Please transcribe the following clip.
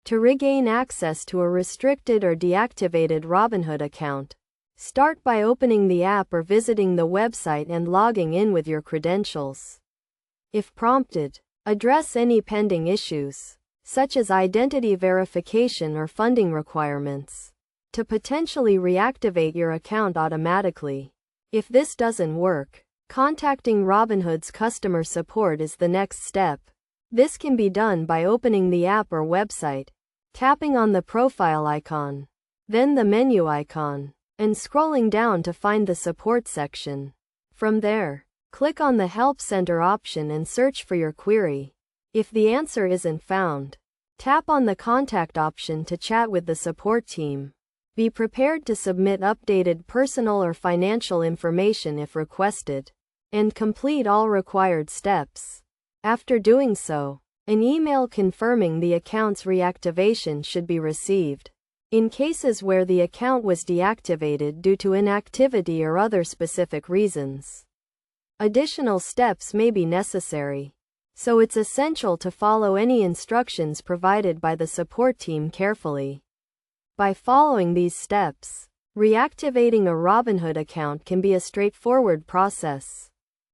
To regain access to a restricted or deactivated Robinhood account, start by opening the app or visiting the website and logging in with your credentials. If prompted, address any pending issues, such as identity verification or funding requirements, to potentially reactivate your account automatically. If this doesn't work, contacting Robinhood's customer support is the next step. This can be done by opening the app or website, tapping on the profile icon, then the menu icon, and scrolling down to find the support section. From there, click on the Help Center option and search for your query. If the answer isn't found, tap on the Contact option to chat with the support team. Be prepared to submit updated personal or financial information if requested, and complete all required steps. After doing so, an email confirming the account's reactivation should be received. In cases where the account was deactivated due to inactivity or other specific reasons, additional steps may be necessary, so it's essential to follow any instructions provided by the support team carefully. By following these steps, reactivating a Robinhood account can be a straightforward process.